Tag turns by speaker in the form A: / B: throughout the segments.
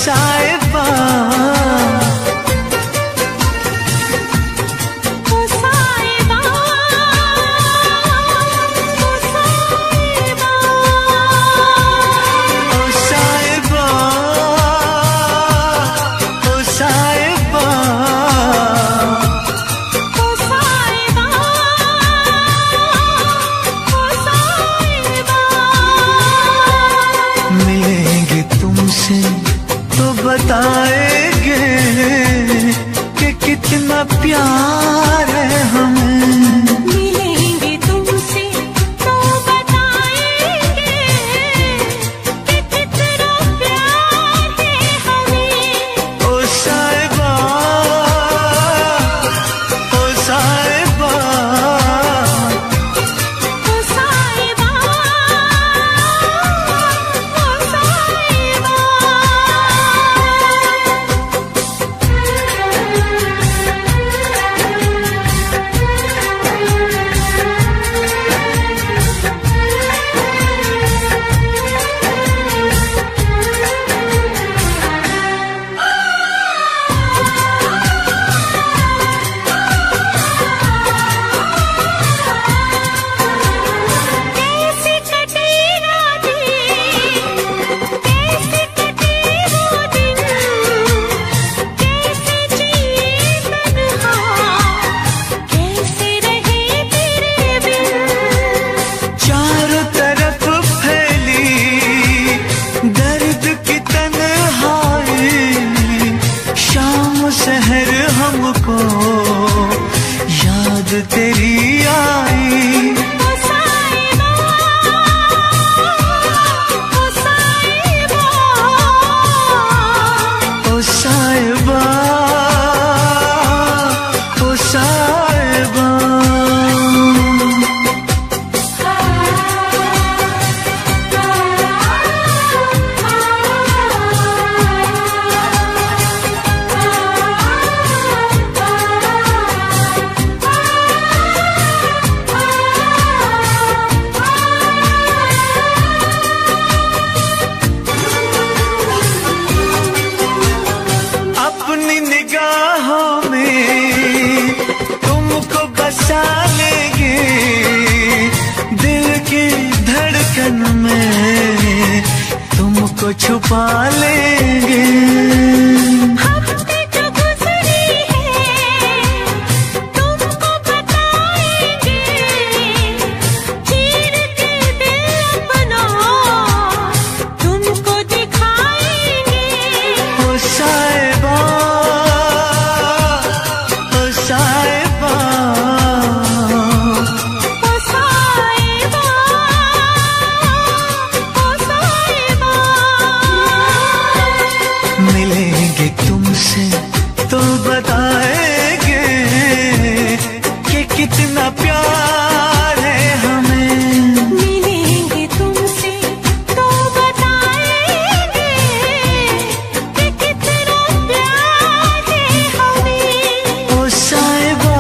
A: साहिबा बताएंगे कि कितना प्यार है हमें।
B: मिलेंगे तुमसे तो बताएंगे कि कितना प्यार है हमें।
A: ओ साहिबा, ओ साहिबा,
B: ओ साहिबा, ओ साहिबा। कैसे कटे रातें, कैसे कटे वो दिन, कैसे जिए तन्हा, कैसे रहे तेरे बिन।
A: चारों तरफ फैली दर्द की तन्हाई, शाम शहर हमको याद तेरी आई।
B: ओ साहिबा, ओ साहिबा,
A: ओ साहिबा, ओ साहिबा। अपनी निगाहों में तुमको बसा लेंगे, दिल की धड़कन में तुमको छुपा लेंगे।
B: हमने जो गुज़री है तुमको बताएंगे, चीर के दिल अपना तुमको दिखाएंगे।
A: ओ साहिबा, ओ साहिबा,
B: ओ साहिबा, ओ साहिबा।
A: मिलेंगे तुमसे तो बताएंगे कि कितना प्यार है हमें।
B: मिलेंगे तुमसे तो बताएंगे कि कितना प्यार है हमें।
A: ओ साहिबा,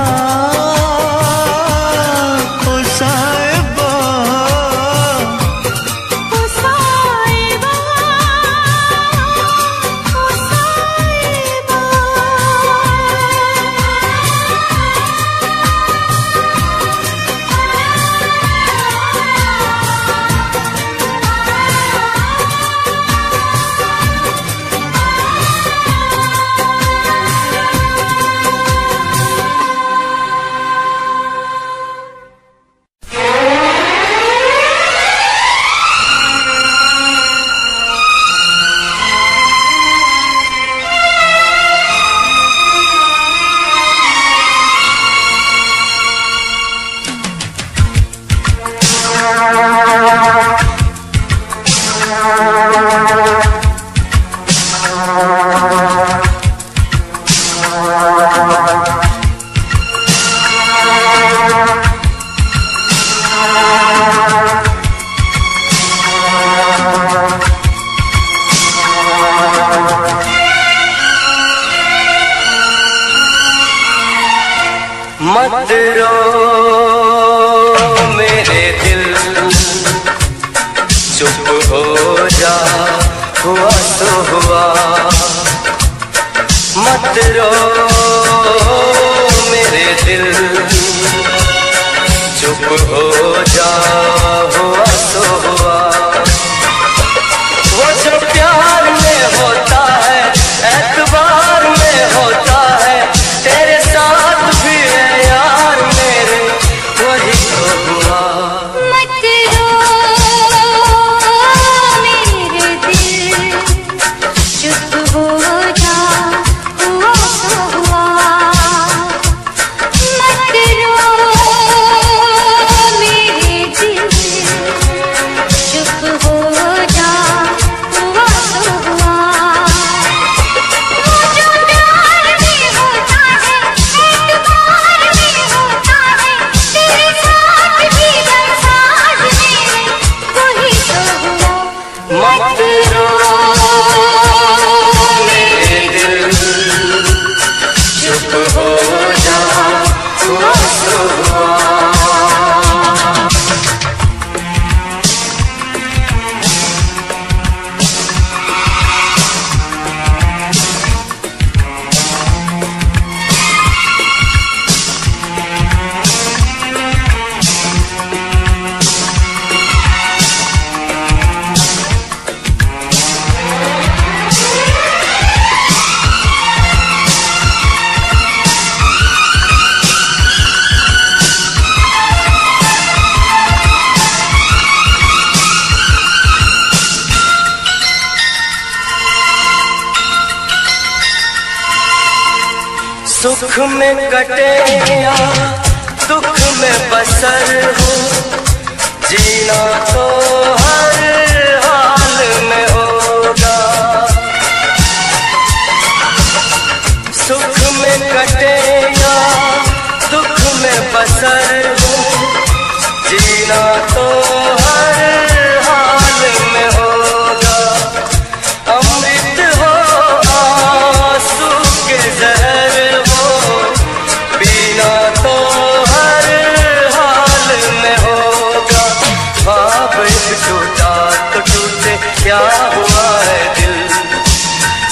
A: ओ साहिबा,
B: ओ साहिबा, ओ साहिबा।
C: मत रो मेरे दिल, चुप हो जा, हुआ तो हुआ। मत रो मेरे दिल, चुप हो जा हुआ तो हुआ। वो जो प्यार में होता है, एतबार में होता है, तेरे साथ भी है यार मेरे, वही तो हुआ।
B: मत रो मेरे दिल, चुप हो जा हुआ तो हुआ। मत रो मेरे दिल, चुप हो जा हुआ तो हुआ। वो जो प्यार में होता है, एतबार में होता है, तेरे साथ भी बरसात मेरे, वही तो हुआ।
C: मत रो मेरे दिल, चुप हो जा हुआ तो हुआ। सुख में कटे या दुख में बसर हो, जीना तो हर हाल में होगा। सुख में कटे या दुख में बसर हो, जीना तो हर हाल में होगा। अमृत हो आंसू के जहर हो, पीना तो हर हाल में होगा। ख्वाब एक टूटा तो टूटे, क्या हुआ है दिल,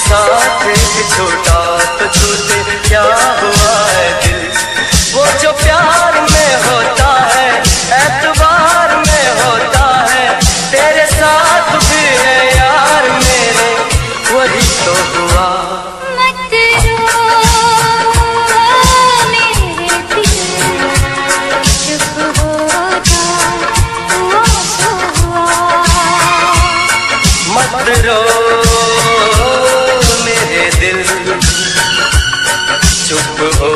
C: साथ एक छोटा तो टूटे, क्या हुआ है दिल। वो जो प्यार में होता है, एतबार में होता है, तेरे साथ भी है यार मेरे, वही तो हुआ।
B: मत रो मेरे दिल, चुप हो जा हुआ तो हुआ।
C: मत रो मेरे दिल, चुप हो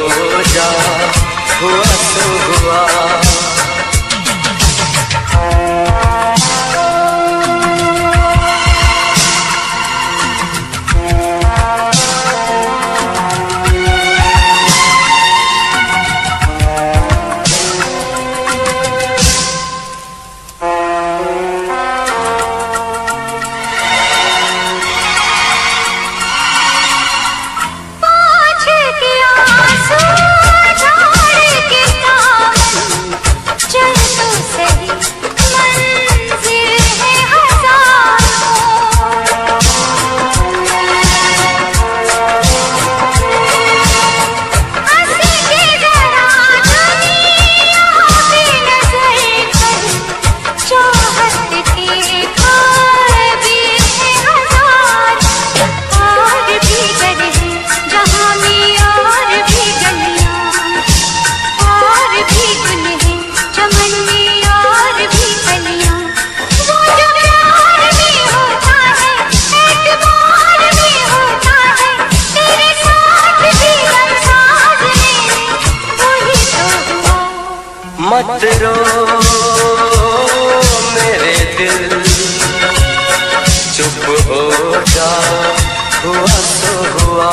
C: जा हुआ तो हुआ।
B: पाँच के आंसू झाड़ के दामन, चल तो सही मंजिल है हजारों। हंस के जरा दुनिया की नजर कर, चाहत के ख्वाबी है हजार। और भी गले जहाँ में और भी गलियाँ, और भी गुल है चमन में और भी कलियाँ। वो जो प्यार में होता है, एतबार में होता है, तेरे साथ भी बरसात मेरे, वही तो हुआ।
C: मत रो मेरे दिल, चुप हो जा हुआ तो हुआ।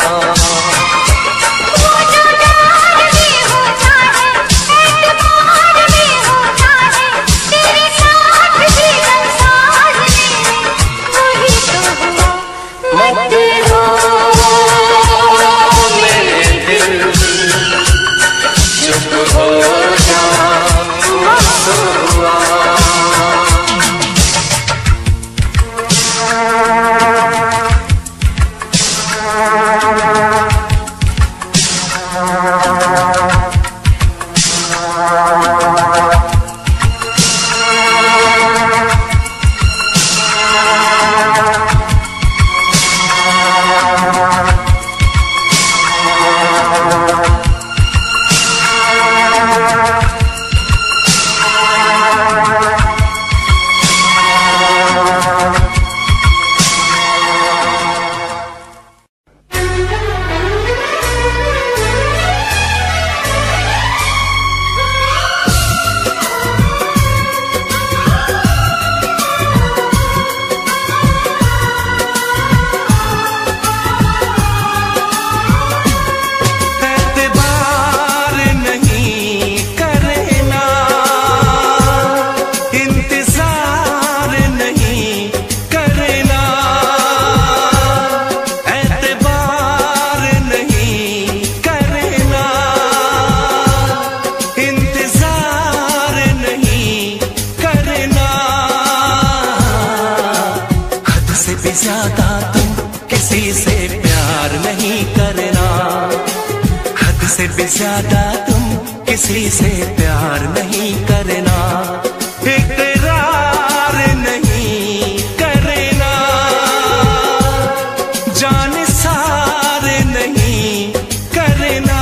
B: वो जो प्यार में होता है, एतबार में होता है, तेरे साथ भी बरसात मेरे, वही तो हुआ।
C: मत रो मेरे दिल, चुप हो जा हुआ तो हुआ।
A: किसी से प्यार नहीं करना। हद से भी ज्यादा तुम किसी से प्यार नहीं करना। इकरार नहीं करना, जान सार नहीं करना।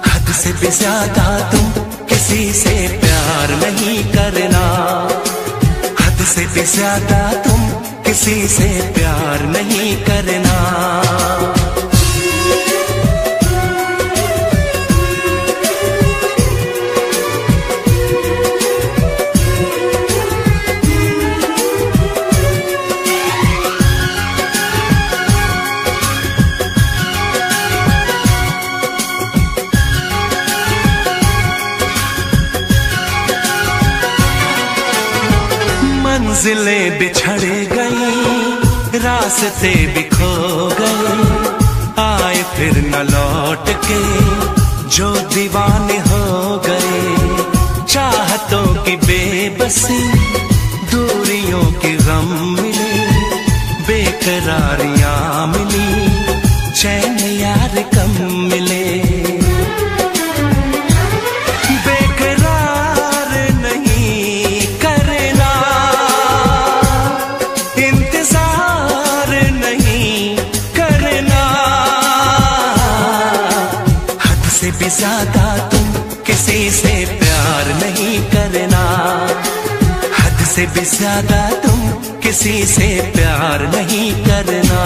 A: हद से भी ज्यादा तुम किसी से प्यार नहीं करना। हद से भी ज्यादा तुम किसी से प्यार नहीं करना। मंजिलें बिछड़ गई, रास्ते बिखो गए, आए फिर न लौट के जो दीवाने हो गए। चाहतों की बेबसी, दूरियों के गम मिले, बेकरारियां मिली, चैन यार कम मिले। ज्यादा तुम किसी से प्यार नहीं करना। हद से भी ज्यादा तुम किसी से प्यार नहीं करना।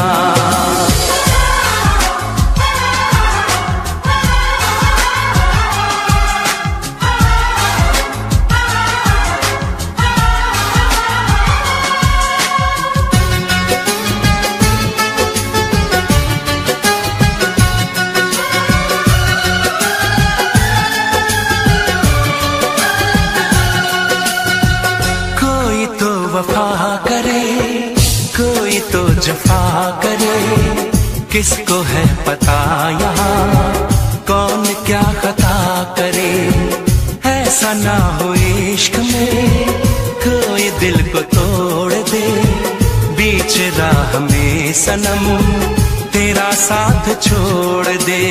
A: जफा करे, किसको है पता यहाँ कौन क्या खता करे। ऐसा ना हो इश्क में कोई दिल को तोड़ दे, बीच राह में सनम तेरा साथ छोड़ दे।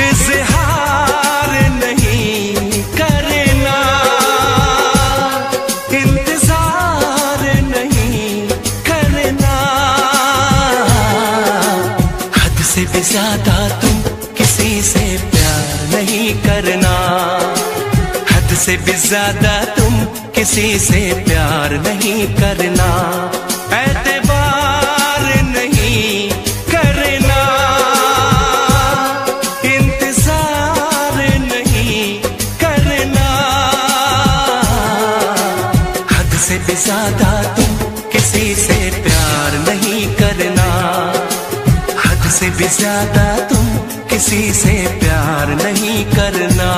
A: इज़हार नहीं करना, इंतजार नहीं करना। हद से भी ज्यादा तुम किसी से प्यार नहीं करना। हद से भी ज्यादा तुम किसी से प्यार नहीं करना। एतबार नहीं करना, इंतजार नहीं करना। हद से भी ज्यादा तुम किसी से प्यार नहीं करना। हद से भी ज्यादा तुम किसी से प्यार नहीं करना।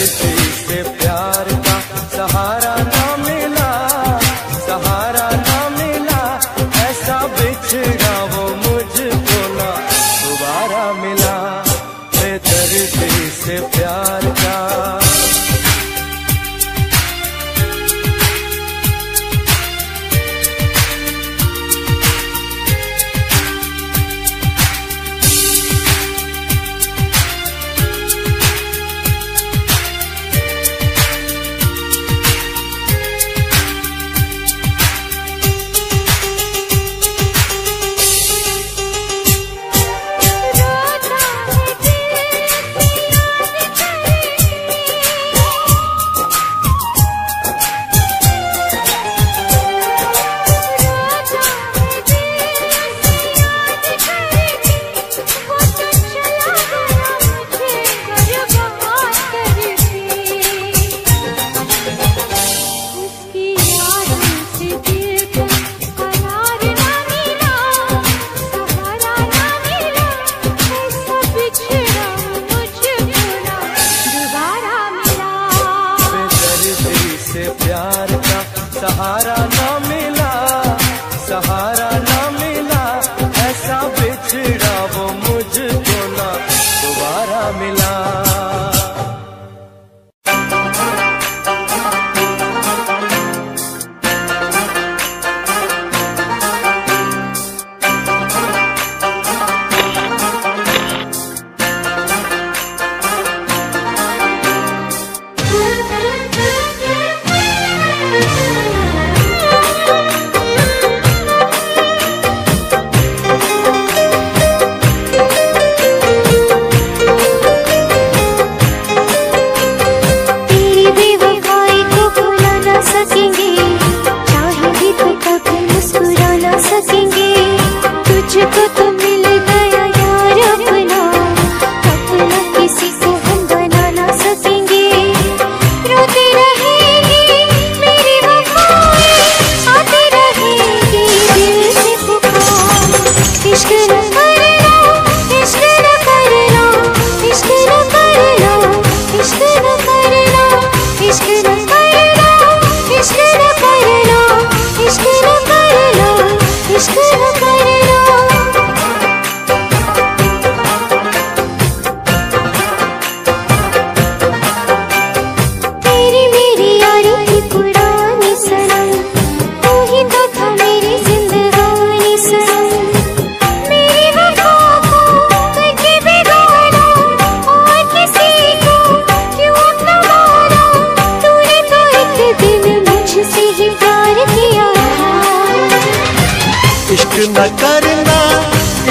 C: बेदर्दी से प्यार का सहारा ना मिला, सहारा ना मिला, ऐसा बिछड़ा वो मुझको ना दोबारा मिला, बेदर्दी से प्यार का। सहारा ना मिला, सहारा ना मिला, ऐसा बिछड़ा वो मुझको ना दोबारा मिला। न करना,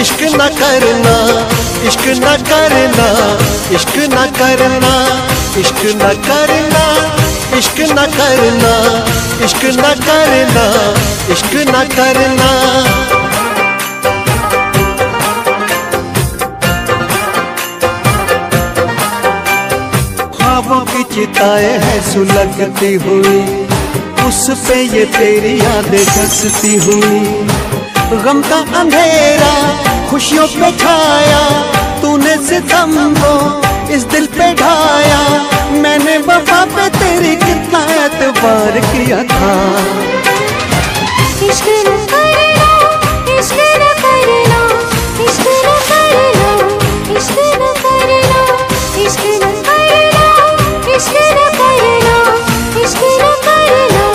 C: इश्क न करना, इश्क न करना, इश्क न करना, इश्क न करना, इश्क न करना, इश्क न करना, इश्क न करना। ख्वाबों की चिताएं हैं सुलगती हुई, उस पे ये तेरी यादें धंसती हुई। गम का अंधेरा खुशियों पे छाया, तूने सितम को इस दिल पे ढाया। मैंने वफा पे तेरी कितना एतबार किया था। इश्क न करना, इश्क न करना, इश्क न करना, इश्क न करना, इश्क न करना, इश्क न करना, इश्क न करना,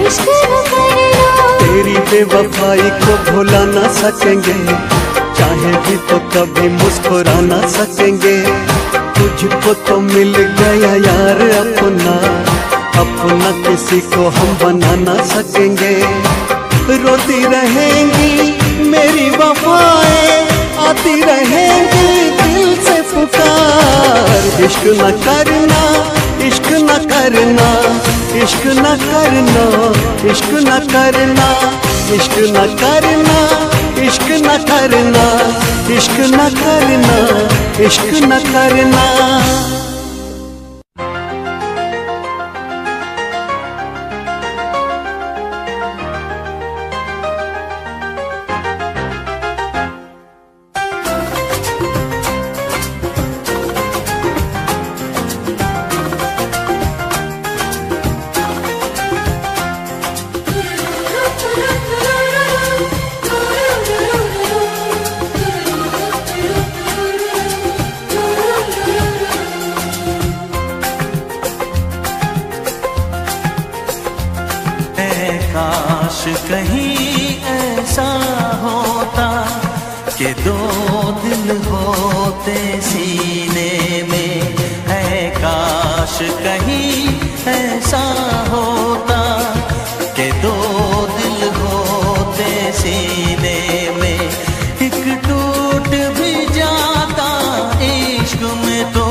C: इश्क न करना। तेरी बेवफाई को भुला ना सकेंगे, चाहे भी तो कभी मुस्कुरा ना सकेंगे। तुझको तो मिल गया यार अपना, अपना किसी को हम बना ना सकेंगे। रोती रहेंगी मेरी वफाएं, आती रहेंगी दिल से पुकार। इश्क न करना, इश्क न करना, इश्क न करना, इश्क न करना, इश्क न करना, इश्क न करना, इश्क न करना, इश्क न करना।
A: काश कहीं ऐसा होता कि दो दिल होते सीने में, है काश कहीं ऐसा होता कि दो दिल होते सीने में। एक टूट भी जाता इश्क में तो,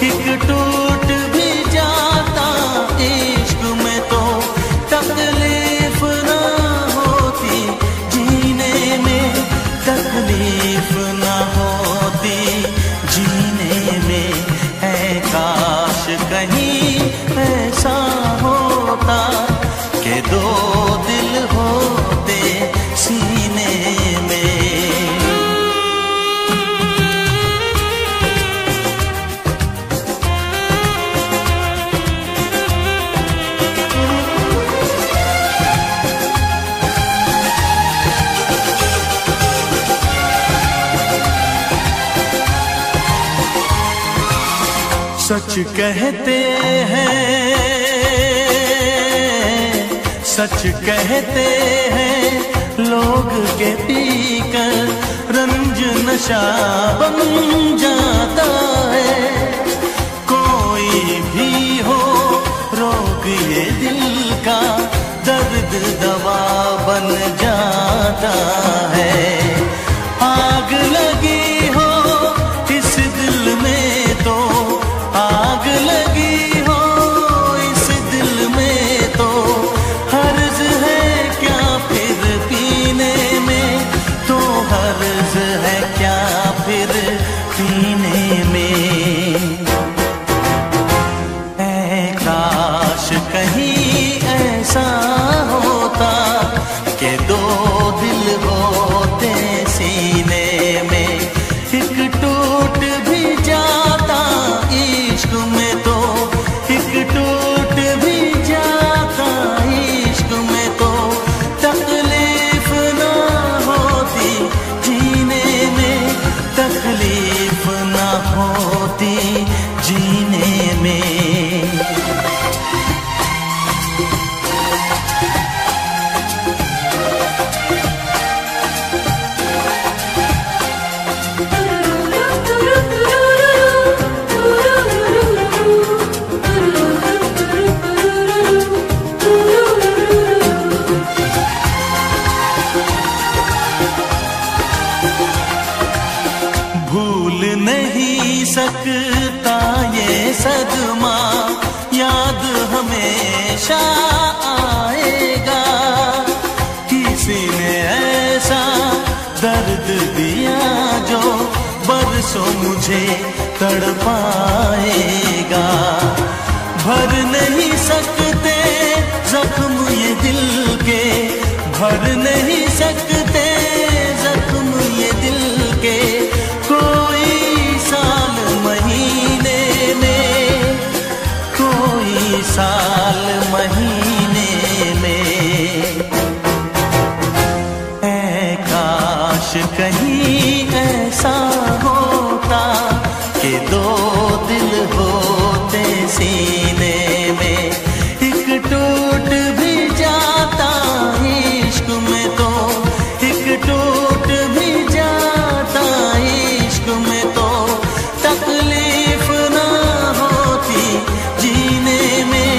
A: एक टूट भी जाता इश्क में तो, तकलीफ ना होती जीने में, तकलीफ ना होती जीने में। है काश कहीं ऐसा होता कि दो दिल होते सीने में। सच कहते हैं, सच कहते हैं लोग के पीकर रंज नशा बन जाता है। कोई भी हो रोग ये दिल का, दर्द दवा बन जाता है। आग लगी हो इस दिल में तो, आग लगी हो इस दिल में तो, हर्ज है क्या फिर पीने में, तो हर्ज है क्या फिर पीने में। ऐ काश कहीं ऐसा होता कि दो दिल होते सीने में। एक टूट भी जाता इश्क में तो, एक टूट भी जाता इश्क में तो, तकलीफ ना होती जीने में, तकलीफ ना होती जीने में। भूल नहीं सकता ये सदमा, याद हमेशा आएगा। किसी ने ऐसा दर्द दिया जो बरसों मुझे तड़पाएगा। भर नहीं सकते जख्म ये दिल के, भर नहीं सकते जख्म ये दिल के। कोई साल महीने में, कोई साल महीने में। ऐ काश कहीं ऐसा होता कि दो दिल होते सीने में। एक टूट भी जाता इश्क में तो, एक टूट भी जाता इश्क में तो, तकलीफ ना होती जीने में,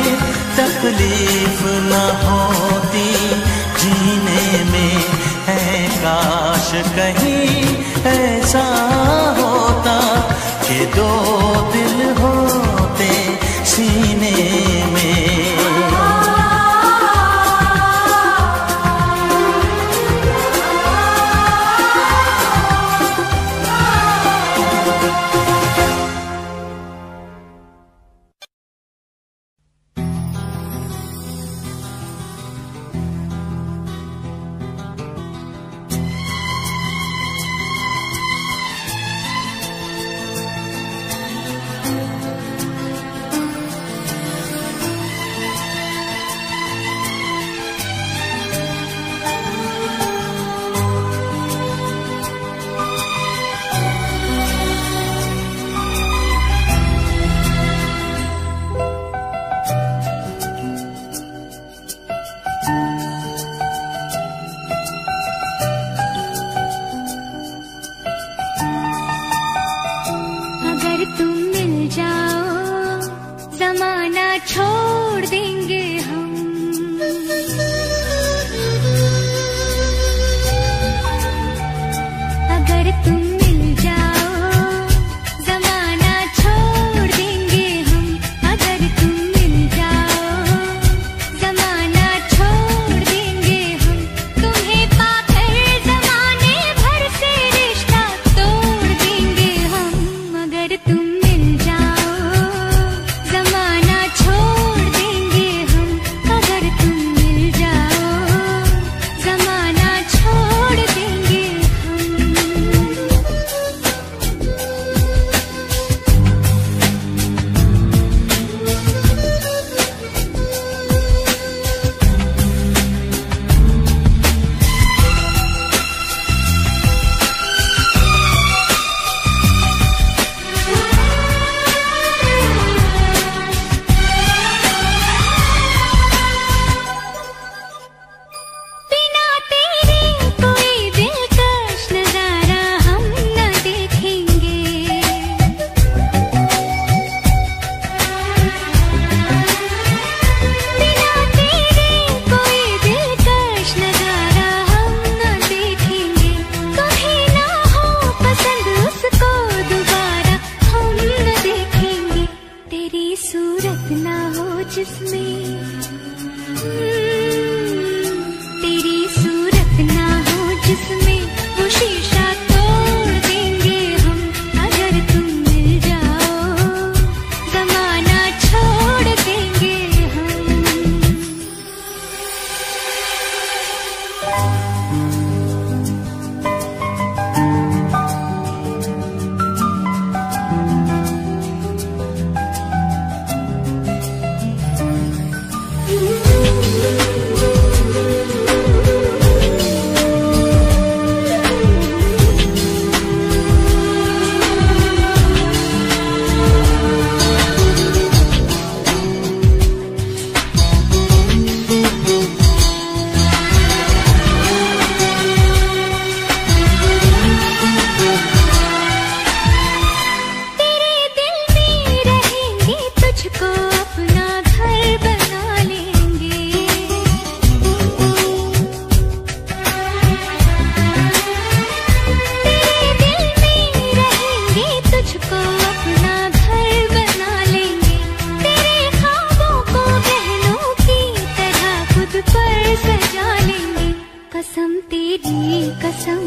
C: कसम,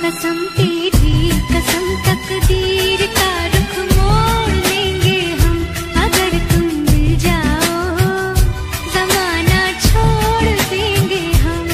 C: कसम तेरी कसम, तकदीर का रुख मोड़ लेंगे हम अगर तुम मिल जाओ, जमाना छोड़ देंगे हम।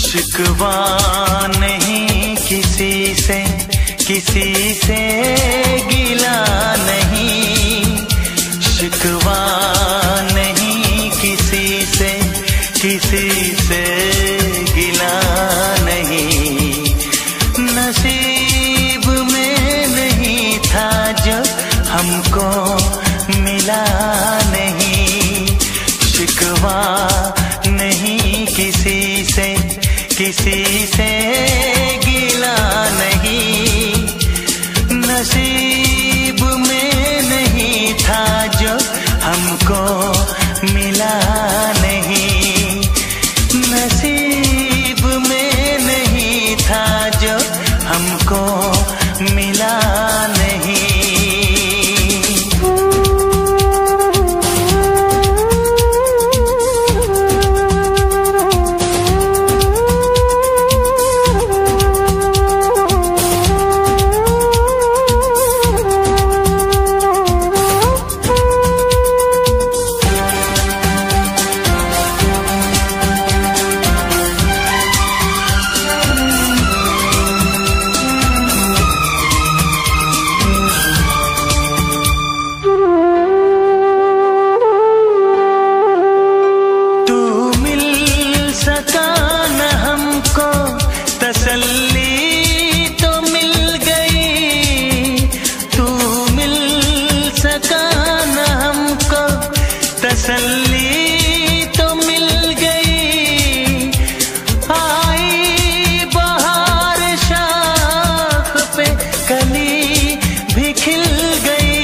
A: शिकवा नहीं किसी से गिला नहीं, शिकवा नहीं किसी से गिला नहीं, नसीब में नहीं था जो हमको मिला नहीं, शिकवा नहीं किसी से गिला नहीं, नसीब में नहीं था जो हमको मिला नहीं, नसीब में नहीं था जो हमको मिला नहीं। तसल्ली तो मिल गई, आई बहार शाख पे कली भी खिल गई,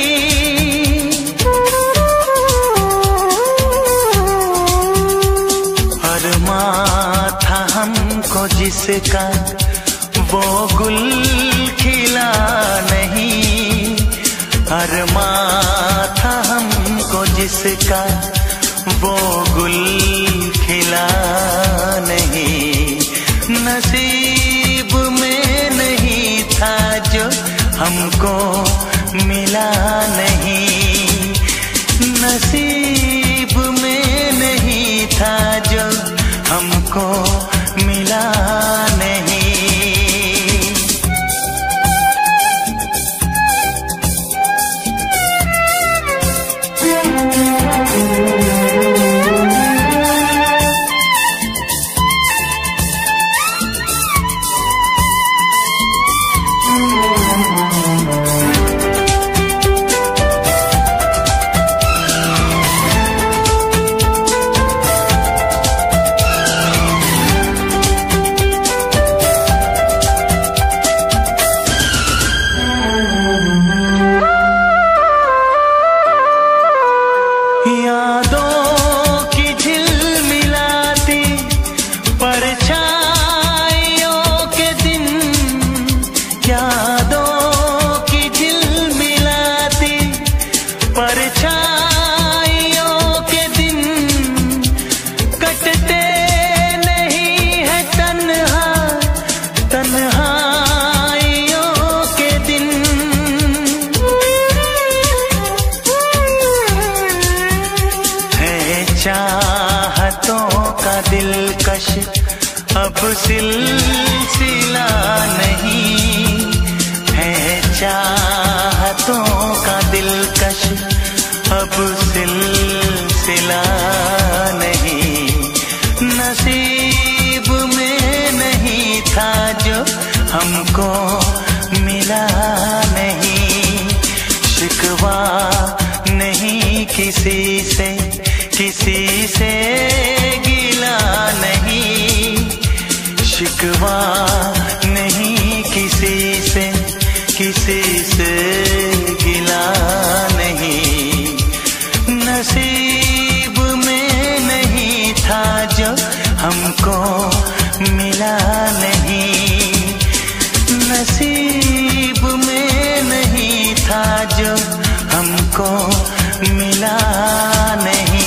A: अरमां था हमको जिसका वो गुल खिला नहीं, अरमां था हमको जिसका वो गुल खिला नहीं, नसीब हमको मिला नहीं, नसीब में नहीं था जो हमको मिला नहीं। चाहतों का दिलकश अब सिलसिला नहीं है, चाहतों का दिलकश अब सिलसिला नहीं, नसीब में नहीं था जो हमको मिला नहीं। शिकवा नहीं किसी से, किसी से गिला नहीं, शिकवा नहीं किसी से, किसी से गिला नहीं, नसीब में नहीं था जो हमको मिला नहीं, नसीब में नहीं था जो हमको मिला नहीं।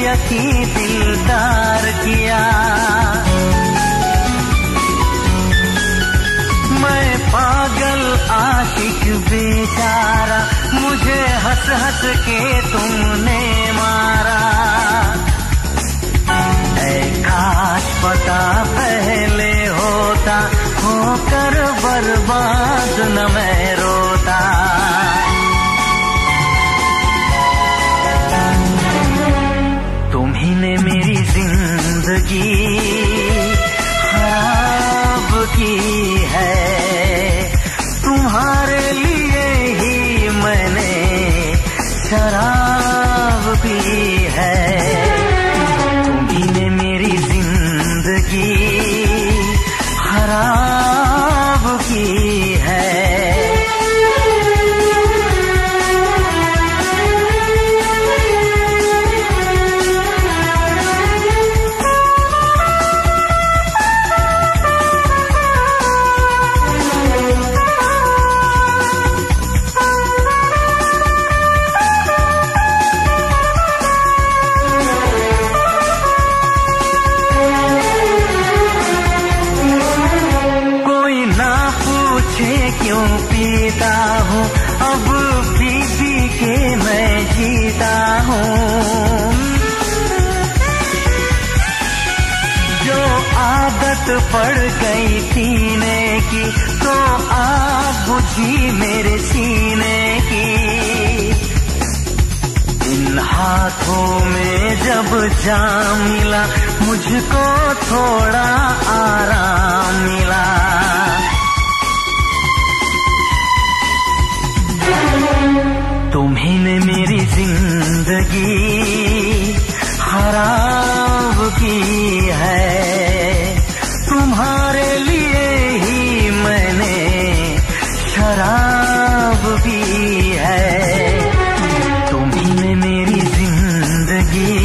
A: यकीन दिलदार किया। मैं पागल आशिक बेचारा, मुझे हंस हंस के तुमने मारा। ऐ काश पता पहले होता, होकर बर्बाद न मैं रोता। तुम्ही ने मेरी जिंदगी खराब की है, तुम्हारे लिए ही मैंने शराब पी है। तुम्ही ने मेरी जिंदगी खराब की है। क्यों पीता हूँ अब पी पी के मैं जीता हूँ। जो आदत पड़ गई पीने की, तो आग बुझी मेरे सीने की। इन हाथों में जब जाम मिला, मुझको थोड़ा आराम मिला। तुम्ही ने मेरी जिंदगी खराब की है, तुम्हारे लिए ही मैंने शराब पी है। तुम्ही ने मेरी जिंदगी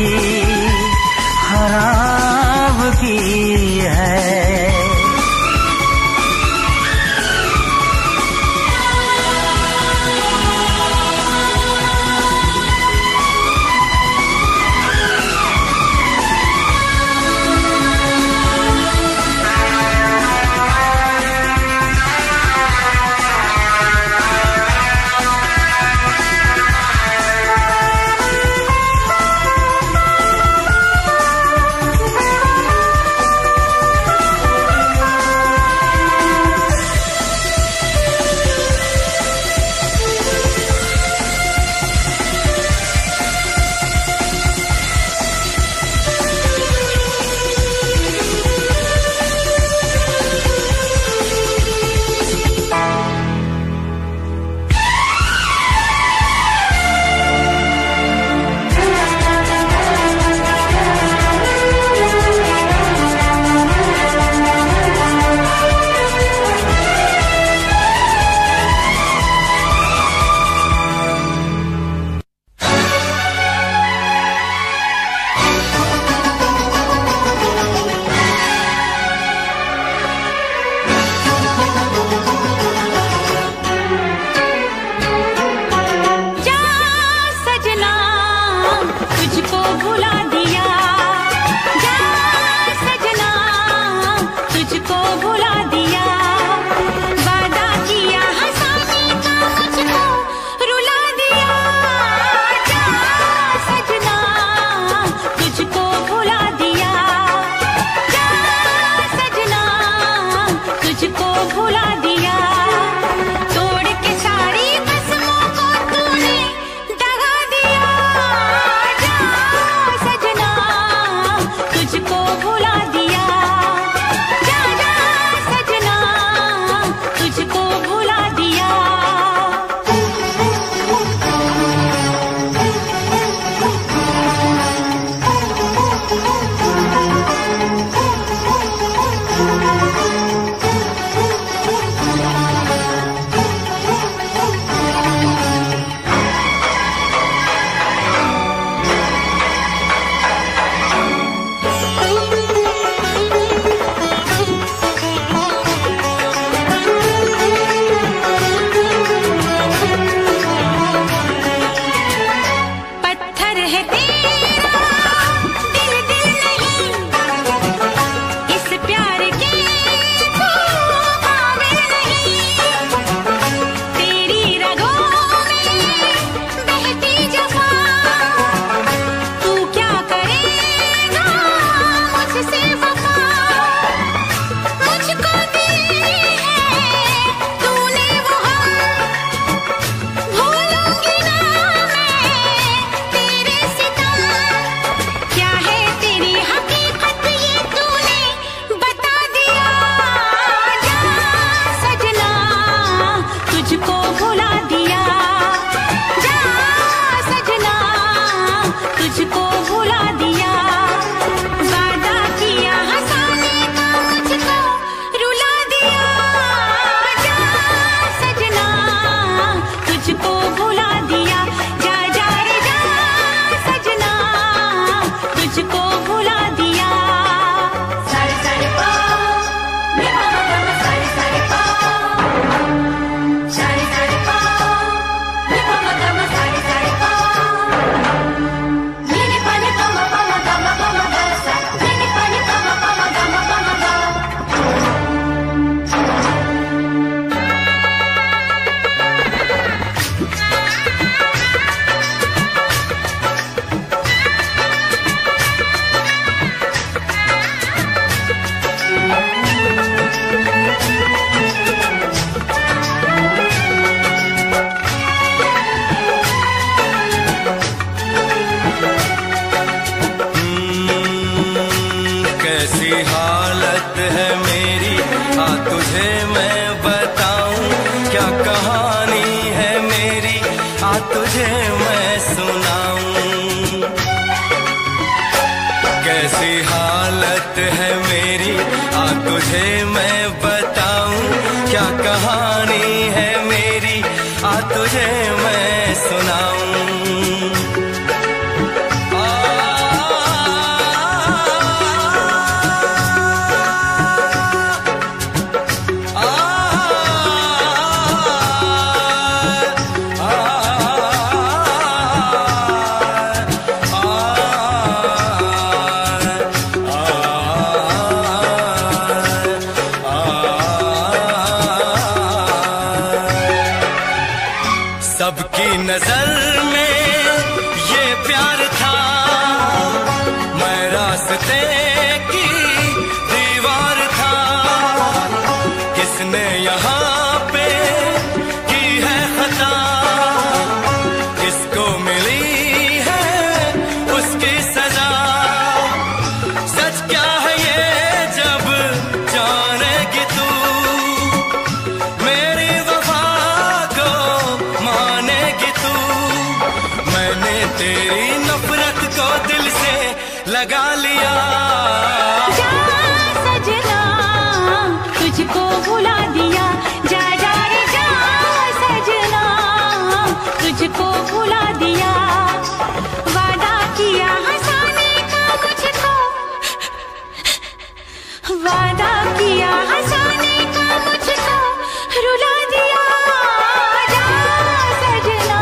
A: खराब की है।
B: तुझको भुला दिया। सारे सारे पा रे पा मा गा मा सारे सारे पा, सारे सारे पा रे पा मा गा मा सारे सारे पा, रे पा रे पा मा गा मा गा सा, रे पा रे पा मा गा मा गा।
A: कैसी हालत है मेरी, आ तुझे मैं बताऊं, क्या कहानी है मेरी, आ तुझे मैं सुनाऊं। कैसी हालत है मेरी, आ तुझे मैं बताऊं, क्या कहानी है मेरी, आ तुझे मैं सुनाऊं। सबकी नजर में ये प्यार था, मैं रास्ते की दीवार था, किसने यहाँ पे की है खता, किसको मिली है उसकी सजा। सच क्या है ये जब जानेगी तू, मेरी वफा को मानेगी तू। मैंने तेरी नफरत को दिल से लगा लिया।
B: जा सजना तुझको भुला दिया, जा जा रे जा सजना तुझको भुला दिया। वादा किया हंसाने का मुझको, वादा किया हंसाने का मुझको रुला दिया। जा सजना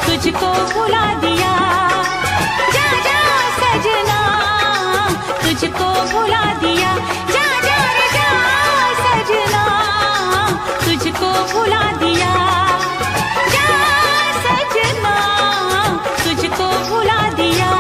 B: तुझको भुला दिया, जा जा सजना तुझको भुला दिया। जा जा रे जा सजना तुझको भुला दिया, जा सजना तुझको भुला दिया।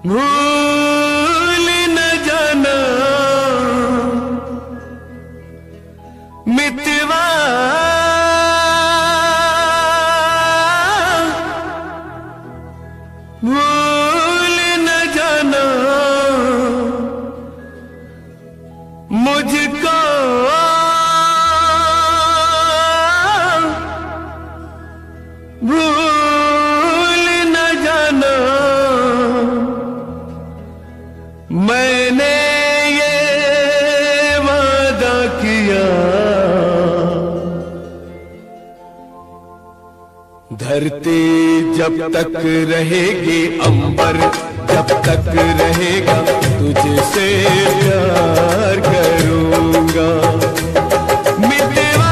A: भूल न जाना मितवा भूल न जाना मुझको भूल न जाना मैंने ये वादा किया धरती जब तक रहेगी अंबर जब तक रहेगा तुझसे प्यार करूंगा मितवा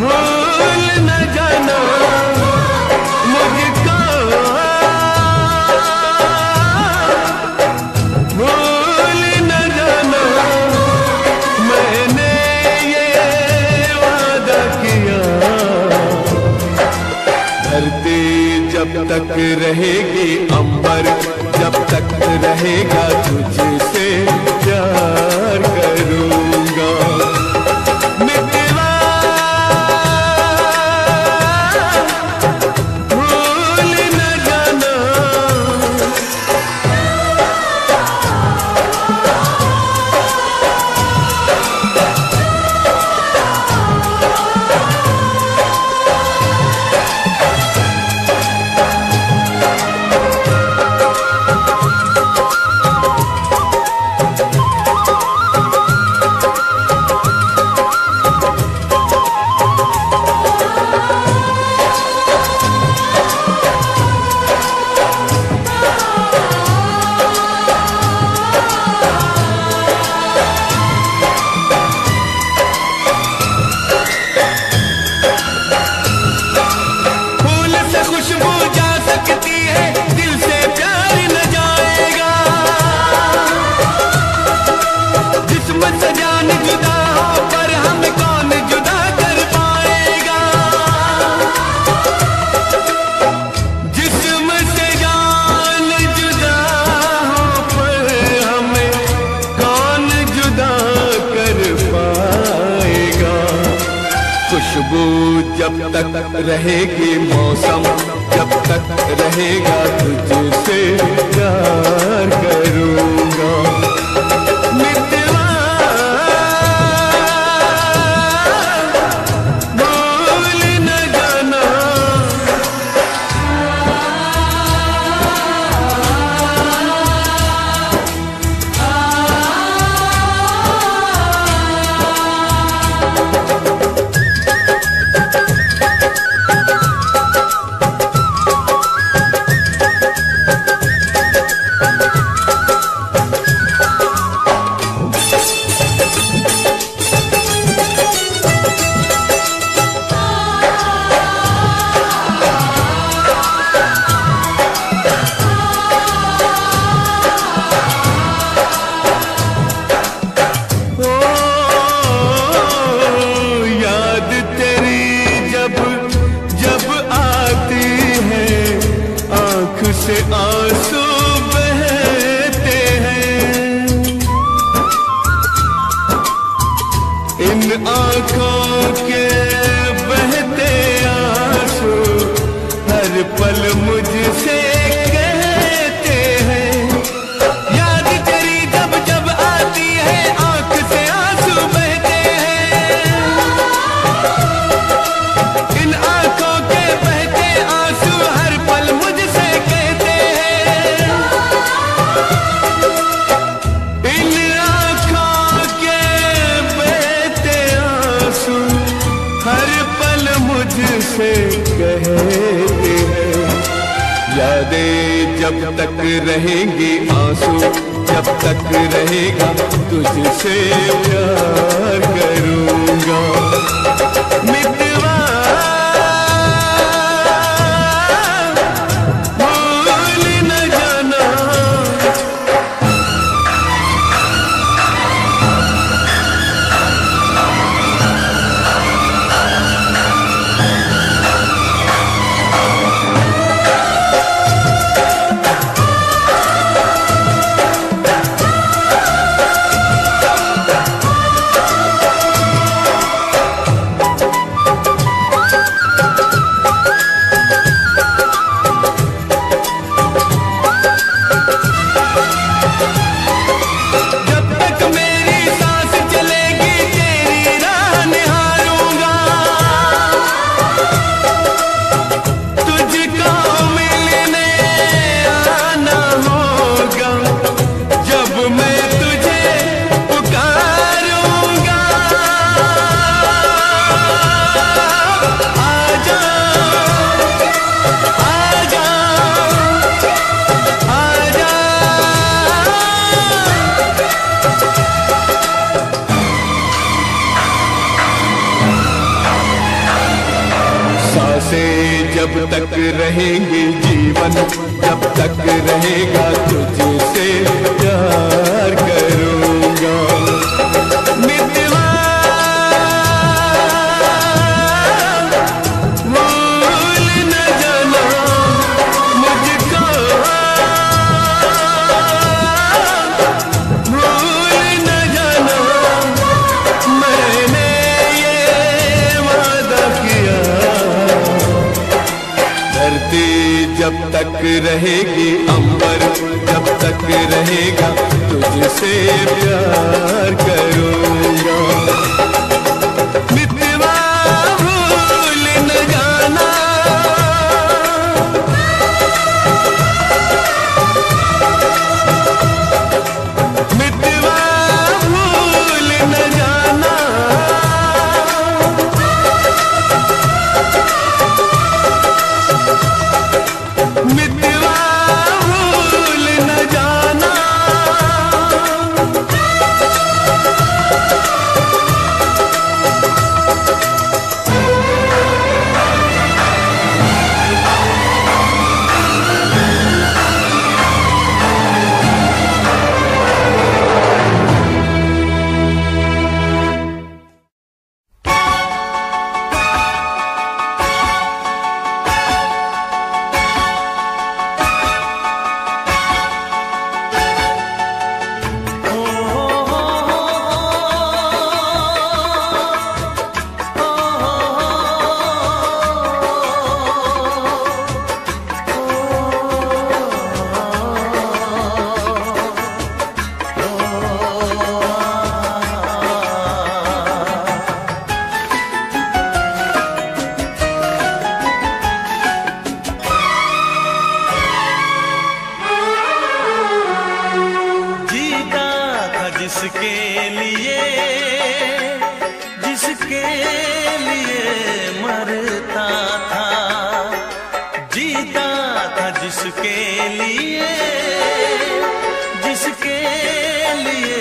A: भूल न जाना मुझको भूल न जाना मैंने ये वादा किया धरती जब तक रहेगी अंबर जब तक रहेगा तुझसे प्यार करूंगा मितवा भूल न जाना खुशबू जब तक रहेगी मौसम जब तक रहेगा तुझसे प्यार करूंगा मितवा भूल न जाना से आंसू बहते हैं इन आंखों के बहते आंसू हर पल मुझसे कहते हैं याद तेरी जब जब आती है आंख से आंसू बहते हैं इन आंखों के बहते आंसू हर पल मुझसे मुझसे कहते हैं यादें जब तक रहेंगी आंसू जब तक रहेगा तुझसे प्यार करूंगा मितवा भूल न जाना
D: से जब तक रहेंगे जीवन, जब तक रहेगा तुझसे प्यार करूँगा। मितवा भूल न जाना मुझको, भूल न जाना मैंने ये वादा किया। धरती जब तक रहेगी, अंबर जब तक रहेगा तुझसे प्यार करूँगा। मितवा भूल न जाना, मितवा भूल न जाना, मितवा भूल न जाना। जिसके लिए, जिसके लिए मरता था, जीता था जिसके लिए, जिसके लिए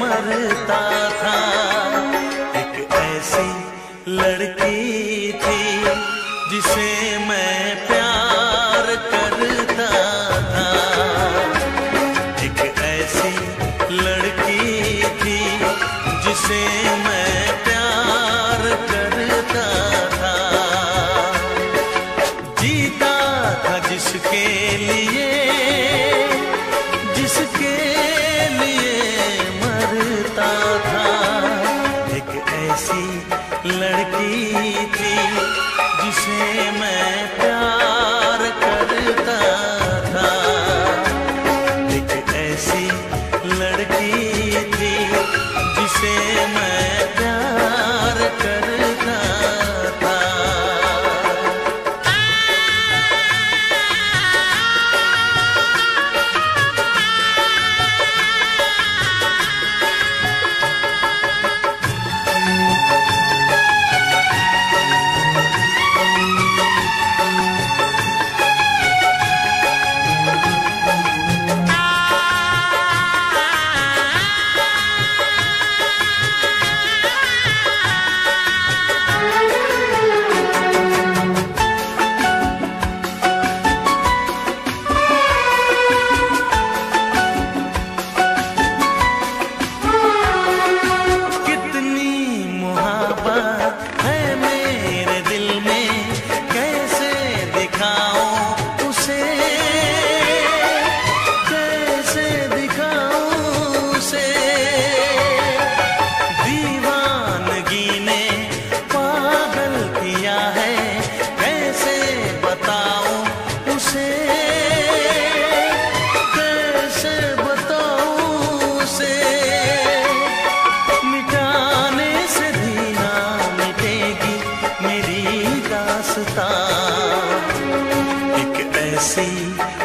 D: मरता था। एक ऐसी लड़की थी जिसे मैं प्यार करता था। एक ऐसी लड़की थी जिसे मैं प्यार करता था। जीता था जिसके लिए, जिसके लिए मरता था। एक ऐसी लड़की थी जिसे मैं प्यार करता था। एक ऐसी लड़की थी जिसे मैं प्यार करता था।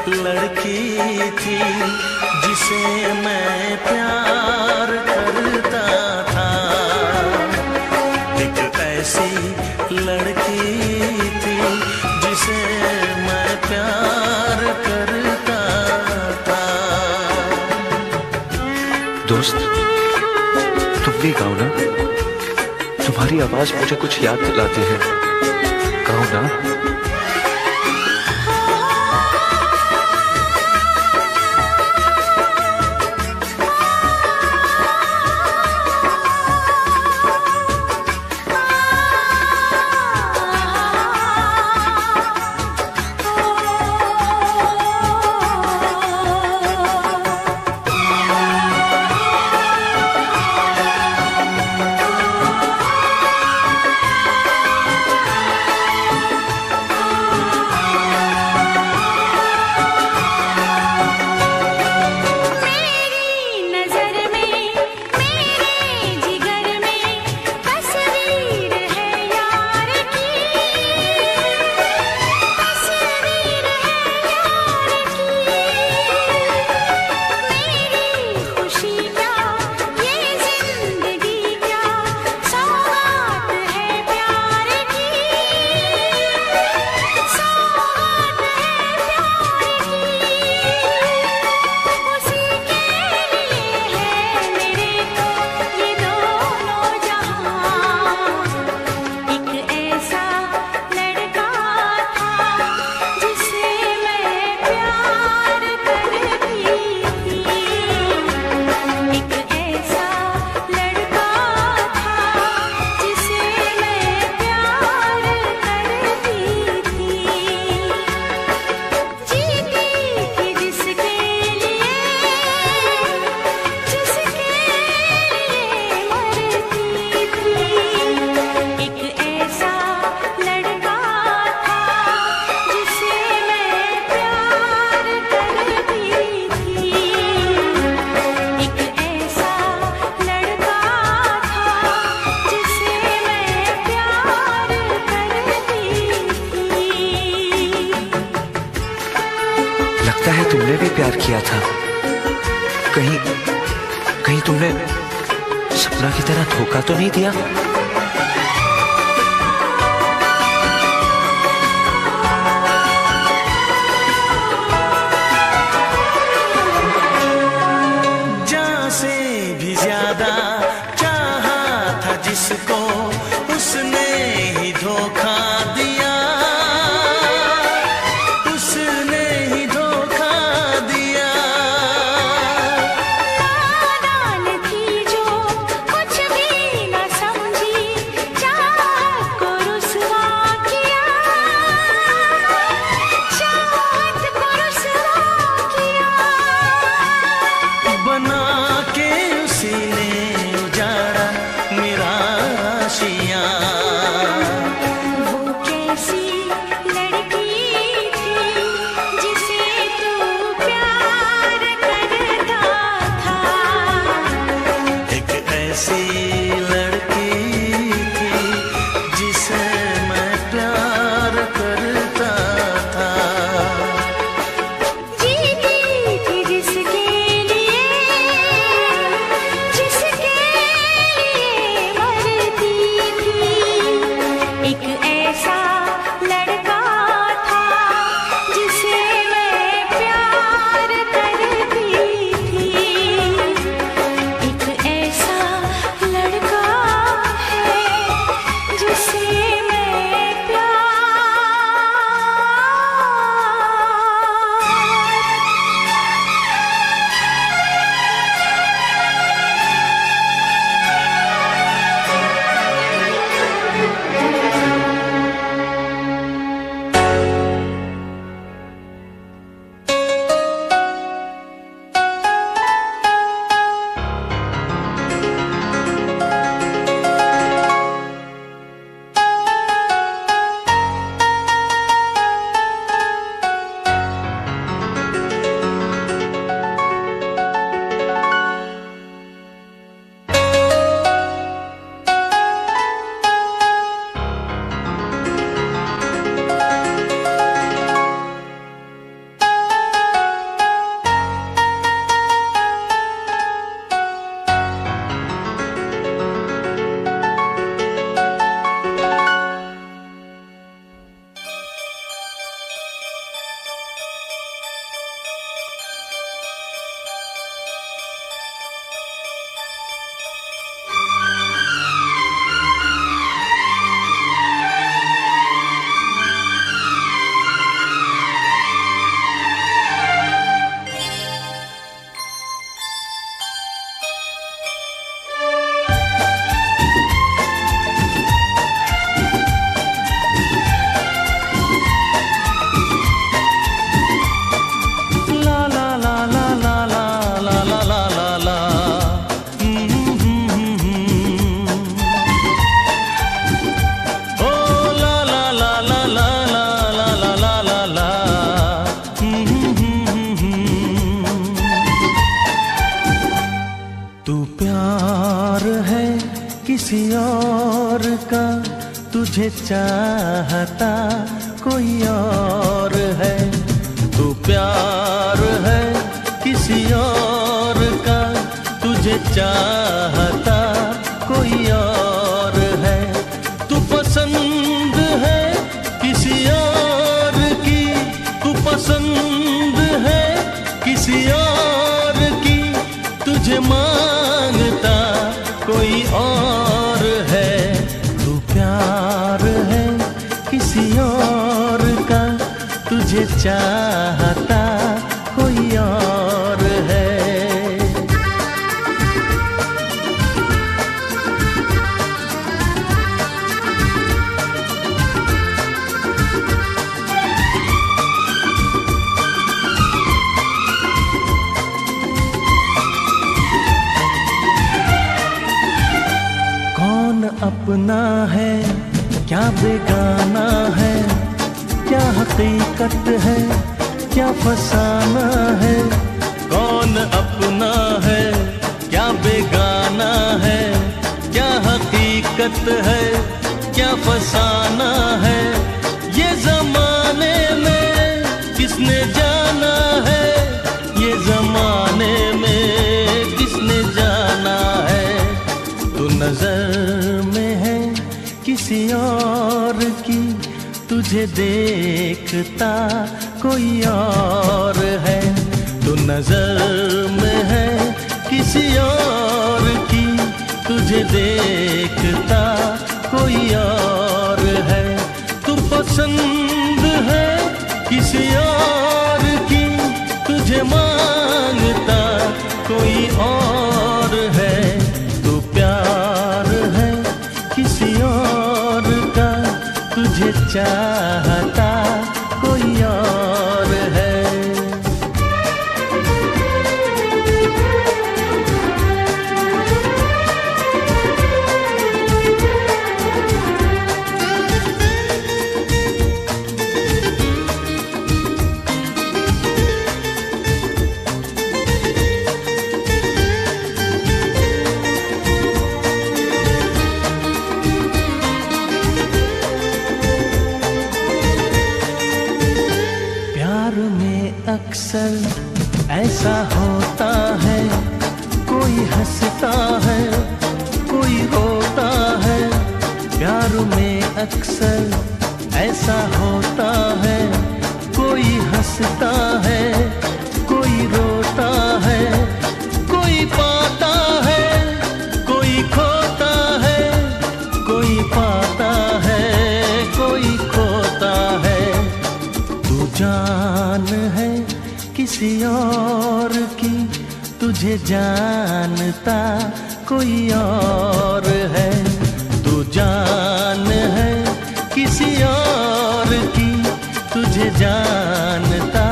D: लड़की थी जिसे मैं प्यार करता था। एक ऐसी लड़की थी जिसे मैं प्यार करता था।
E: दोस्त, तुम भी गाओ ना, तुम्हारी आवाज मुझे कुछ याद दिलाती है। कहो ना। तुमने भी प्यार किया था। कहीं तुमने सपना की तरह धोखा तो नहीं दिया?
D: जान से भी ज्यादा चाहा था जिसको, उसने ही धोखा दिया, उसने ही धोखा दिया।
C: नादान थी जो कुछ भी न समझी,
D: किसी और का तुझे चाहता कोई और है। तू प्यार है किसी और का तुझे चाहता कोई और है। तू पसंद है किसी और की, तू पसंद है किसी और की, तुझे मांगता कोई और है। तू प्यार है किसी और का तुझे चाहता कोई और है। कौन अपना है क्या बेगाना है, क्या हकीकत है क्या फसाना है। कौन अपना है क्या बेगाना है, क्या हकीकत है क्या फसाना है। ये जमाने में किसने जाना है, ये जमाने में किसने जाना है। तू नजर में है किसी और की, तुझे देखता कोई और है। तू नजर में है किसी और की, तुझे देखता कोई और है। तू पसंद है किसी और की, तुझे मांगता कोई और है। तू प्यार है किसी और का तुझे चाहता कोई और है। अक्सर ऐसा होता है, कोई हंसता है कोई रोता है। प्यार में अक्सर ऐसा होता है, कोई हंसता है कोई रोता है। कोई पाता है कोई खोता है, कोई पाता है कोई खोता है। तू जान है किसी और की, तुझे जानता कोई और है। तू जान है किसी और की, तुझे जानता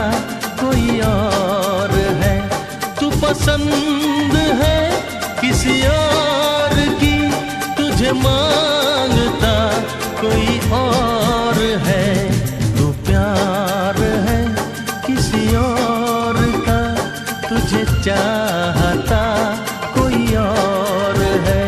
D: कोई और है। तू पसंद है किसी और की, तुझे मांगता कोई और है। तू प्यार है किसी और का, तुझे चाहता कोई और है।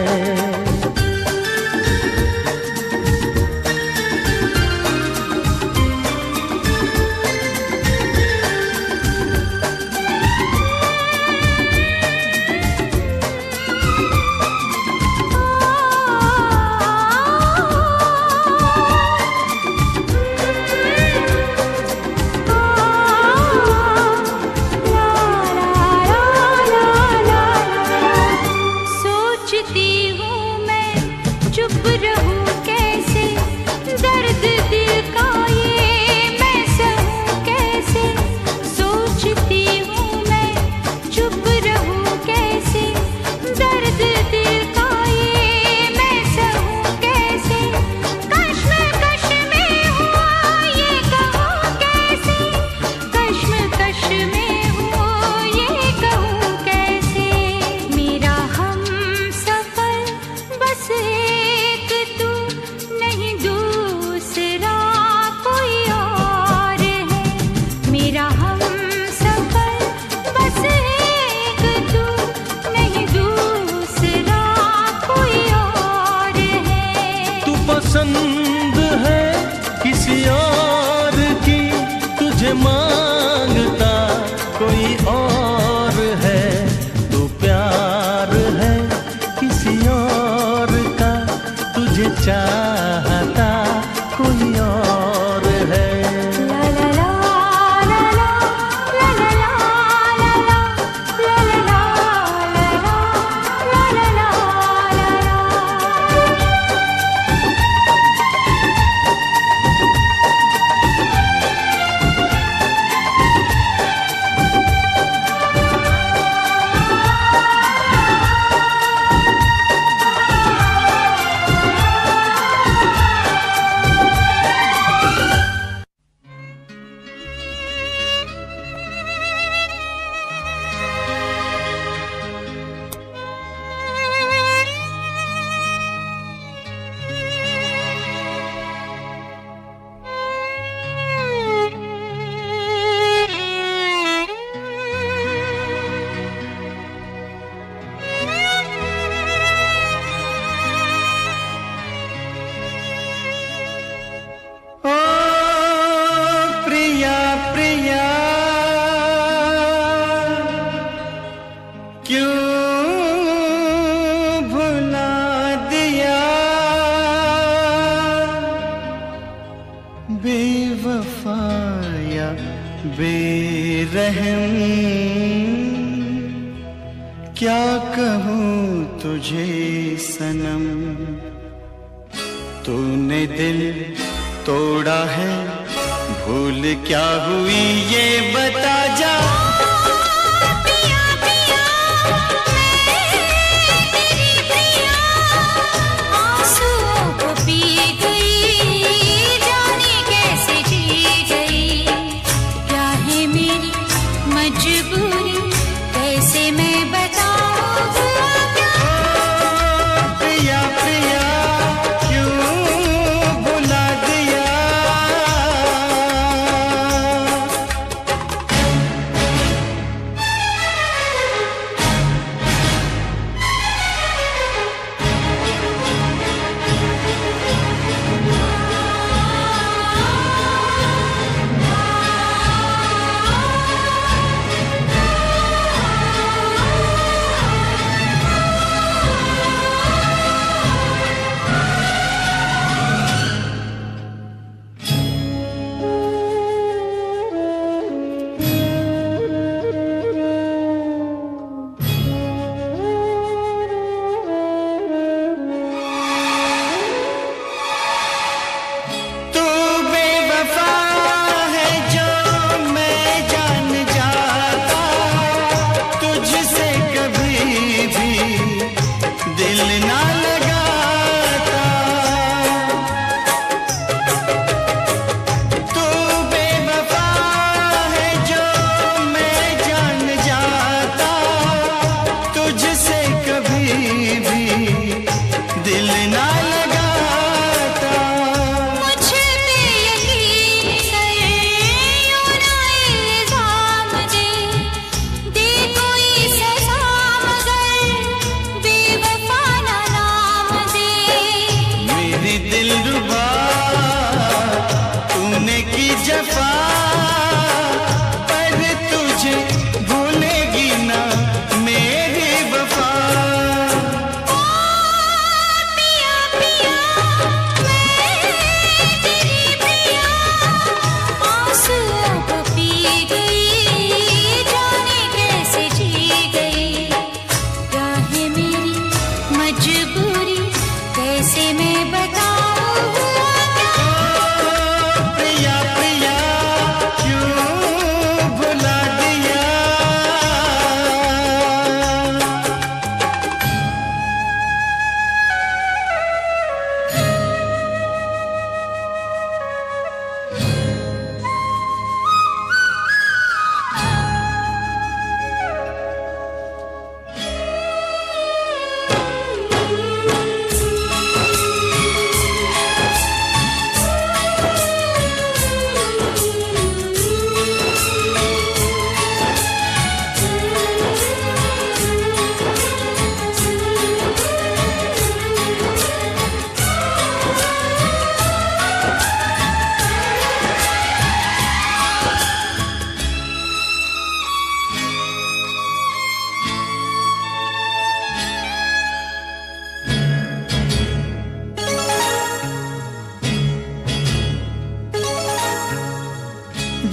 F: बेवफा या बेरहम, क्या कहूँ तुझे सनम। तूने दिल तोड़ा है, भूल क्या हुई ये बता जा।
C: पिया पिया मैं तेरी प्रिया, आंसुओं को पी गई, जाने कैसे जी गई। क्या है मेरी मजबूरी, कैसे मैं बताऊं क्या।
F: प्रिया प्रिया क्यों बुला दिया।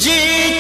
F: जी